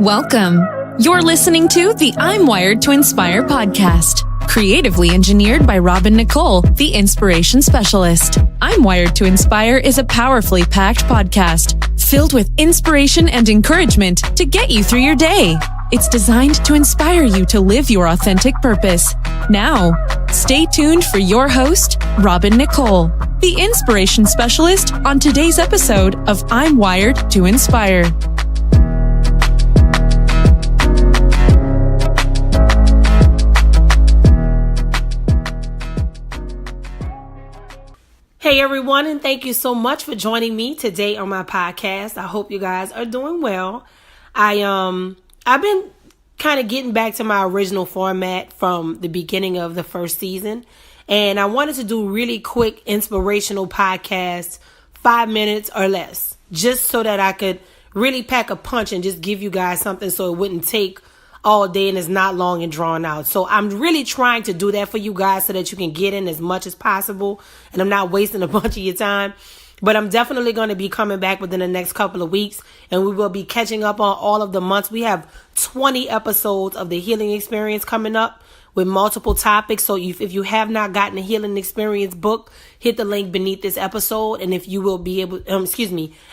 Welcome. You're listening to the I'm Wired to Inspire podcast, creatively engineered by Nicole, the inspiration specialist. I'm Wired to Inspire is a powerfully packed podcast filled with inspiration and encouragement to get you through your day. It's designed to inspire you to live your authentic purpose. Now, stay tuned for your host, Nicole, the inspiration specialist, on today's episode of I'm Wired to Inspire. Hey everyone, and thank you so much for joining me today on my podcast. I hope you guys are doing well. I've been kind of getting back to my original format from the beginning of the first season, and I wanted to do really quick inspirational podcasts, 5 minutes or less, just so that I could really pack a punch and just give you guys something so it wouldn't take all day and it's not long and drawn out. So I'm really trying to do that for you guys so that you can get in as much as possible and I'm not wasting a bunch of your time. But I'm definitely going to be coming back within the next couple of weeks, and we will be catching up on all of the months. We have 20 episodes of the healing experience coming up with multiple topics. So if you have not gotten the healing experience book, hit the link beneath this episode, and if you will be able,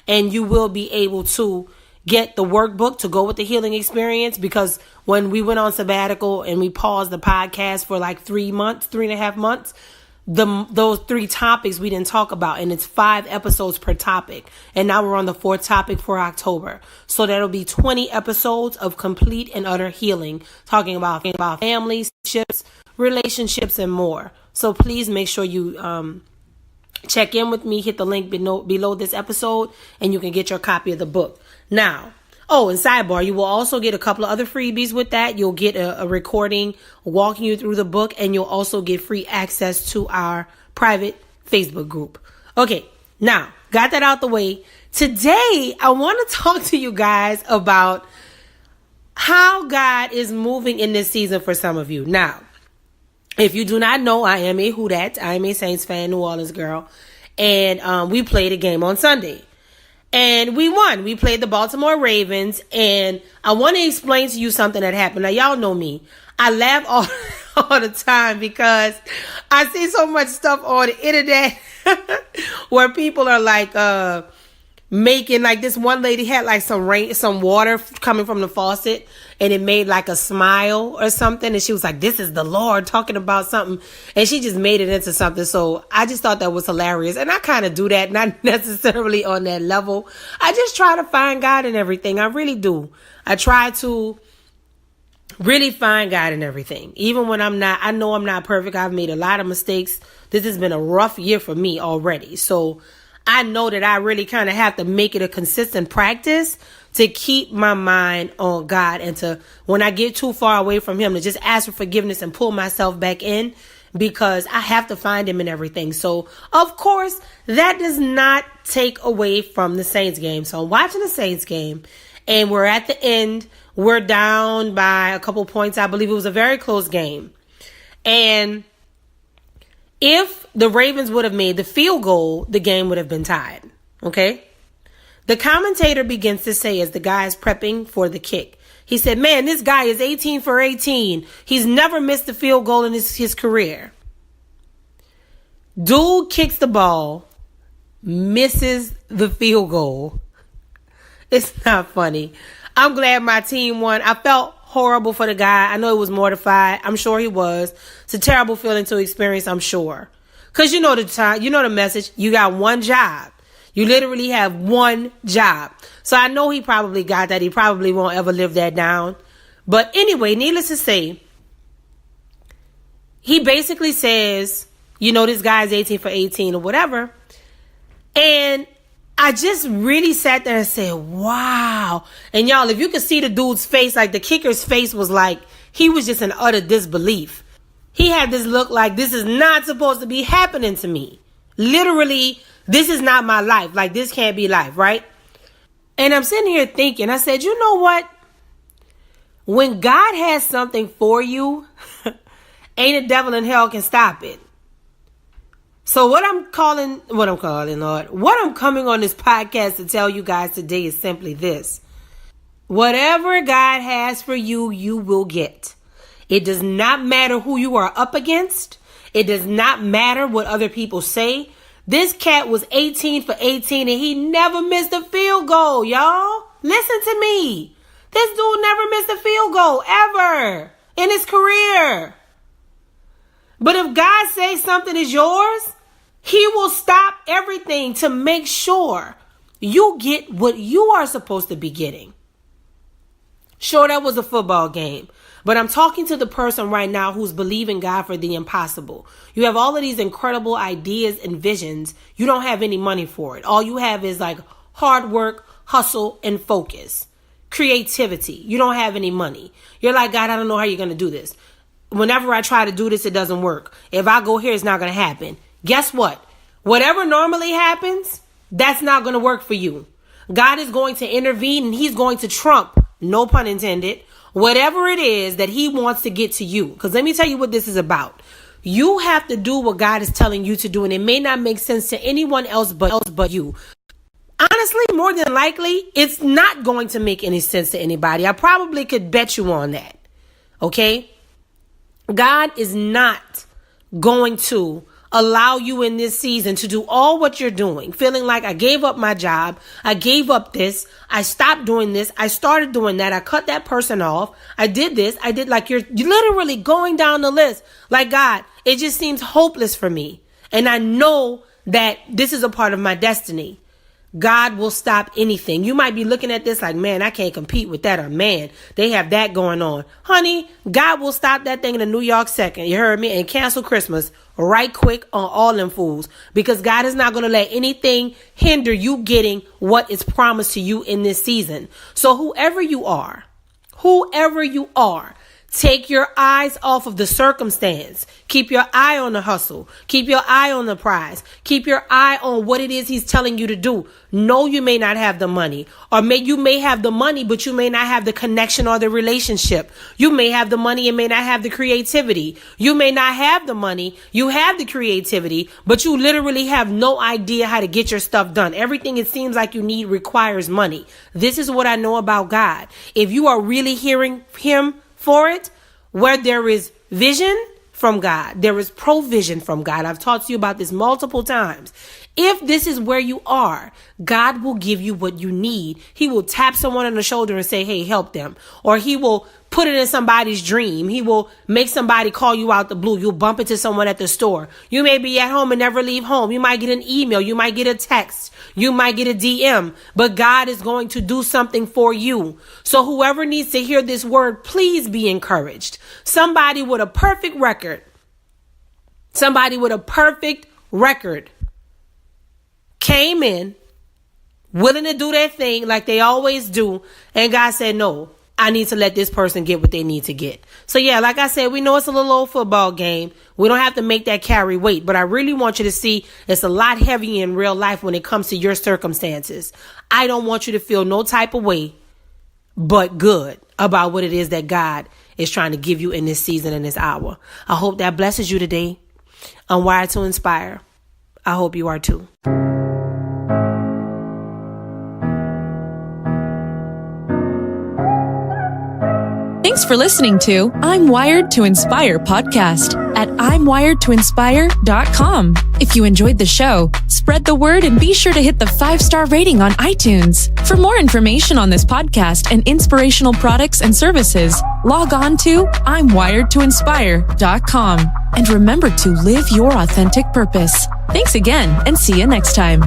and you will be able to get the workbook to go with the healing experience, because when we went on sabbatical and we paused the podcast for like 3.5 months, those 3 topics we didn't talk about, and it's 5 episodes per topic. And now we're on the 4th topic for October. So that'll be 20 episodes of complete and utter healing, talking about families, relationships, and more. So please make sure you check in with me. Hit the link below this episode, and you can get your copy of the book. Now, and sidebar, you will also get a couple of other freebies with that. You'll get a recording walking you through the book, and you'll also get free access to our private Facebook group. Okay, now, got that out the way. Today, I want to talk to you guys about how God is moving in this season for some of you. Now, if you do not know, I am a Who Dat. I am a Saints fan, New Orleans girl. And we played a game on Sunday. And we won. We played the Baltimore Ravens. And I want to explain to you something that happened. Now, y'all know me. I laugh all the time because I see so much stuff on the internet where people are like making, like, this one lady had like some water coming from the faucet, and it made like a smile or something, and she was like, this is the Lord talking about something, and she just made it into something. So I just thought that was hilarious, and I kind of do that, not necessarily on that level. I just try to find God in everything. I really do. I try to really find God in everything, even when I know I'm not perfect. I've made a lot of mistakes. This has been a rough year for me already, so I know that I really kind of have to make it a consistent practice to keep my mind on God, and to, when I get too far away from Him, to just ask for forgiveness and pull myself back in, because I have to find Him in everything. So, of course, that does not take away from the Saints game. So I'm watching the Saints game, and we're at the end. We're down by a couple points. I believe it was a very close game. And if the Ravens would have made the field goal, the game would have been tied. Okay? The commentator begins to say, as the guy is prepping for the kick, he said, man, this guy is 18 for 18. He's never missed a field goal in his career. Dude kicks the ball, misses the field goal. It's not funny. I'm glad my team won. I felt horrible for the guy. I know he was mortified. I'm sure he was. It's a terrible feeling to experience, I'm sure. Because you know the message. You got one job. You literally have one job. So I know he probably got that. He probably won't ever live that down. But anyway, needless to say, he basically says, this guy's 18 for 18 or whatever. And I just really sat there and said, wow. And y'all, if you could see the dude's face, like the kicker's face was like, he was just in utter disbelief. He had this look like, this is not supposed to be happening to me. Literally, this is not my life. Like, this can't be life, right? And I'm sitting here thinking, I said, you know what? When God has something for you, ain't a devil in hell can stop it. So what I'm coming on this podcast to tell you guys today is simply this. Whatever God has for you, you will get. It does not matter who you are up against. It does not matter what other people say. This cat was 18 for 18 and he never missed a field goal, y'all. Listen to me. This dude never missed a field goal ever in his career. But if God says something is yours, he will stop everything to make sure you get what you are supposed to be getting. Sure, that was a football game. But I'm talking to the person right now who's believing God for the impossible. You have all of these incredible ideas and visions. You don't have any money for it. All you have is like hard work, hustle, and focus. Creativity. You don't have any money. You're like, God, I don't know how you're going to do this. Whenever I try to do this, it doesn't work. If I go here, it's not going to happen. Guess what? Whatever normally happens, that's not going to work for you. God is going to intervene and he's going to trump, no pun intended, whatever it is that he wants to get to you. Because let me tell you what this is about. You have to do what God is telling you to do, and it may not make sense to anyone else but you. Honestly, more than likely, it's not going to make any sense to anybody. I probably could bet you on that. Okay? God is not going to allow you in this season to do all what you're doing, feeling like I gave up my job, I gave up this, I stopped doing this, I started doing that, I cut that person off, I did this, I did, like you're literally going down the list. Like, God, it just seems hopeless for me. And I know that this is a part of my destiny. God will stop anything. You might be looking at this like, man, I can't compete with that. Or man, they have that going on. Honey, God will stop that thing in a New York second. You heard me? And cancel Christmas right quick on all them fools. Because God is not going to let anything hinder you getting what is promised to you in this season. So whoever you are, take your eyes off of the circumstance. Keep your eye on the hustle. Keep your eye on the prize. Keep your eye on what it is he's telling you to do. No, you may not have the money, or you may have the money, but you may not have the connection or the relationship. You may have the money and may not have the creativity. You may not have the money. You have the creativity, but you literally have no idea how to get your stuff done. Everything it seems like you need requires money. This is what I know about God. If you are really hearing him for it, where there is vision from God, there is provision from God. I've talked to you about this multiple times. If this is where you are, God will give you what you need. He will tap someone on the shoulder and say, hey, help them. Or he will put it in somebody's dream. He will make somebody call you out the blue. You'll bump into someone at the store. You may be at home and never leave home. You might get an email. You might get a text. You might get a DM. But God is going to do something for you. So whoever needs to hear this word, please be encouraged. Somebody with a perfect record. Came in, willing to do their thing like they always do. And God said, no, I need to let this person get what they need to get. So yeah, like I said, we know it's a little old football game. We don't have to make that carry weight. But I really want you to see it's a lot heavier in real life when it comes to your circumstances. I don't want you to feel no type of way but good about what it is that God is trying to give you in this season and this hour. I hope that blesses you today. I'm wired to inspire. I hope you are too. Thanks for listening to I'm Wired to Inspire podcast at I'mWiredToInspire.com. If you enjoyed the show, spread the word and be sure to hit the 5-star rating on iTunes. For more information on this podcast and inspirational products and services, log on to I'mWiredToInspire.com. And remember to live your authentic purpose. Thanks again and see you next time.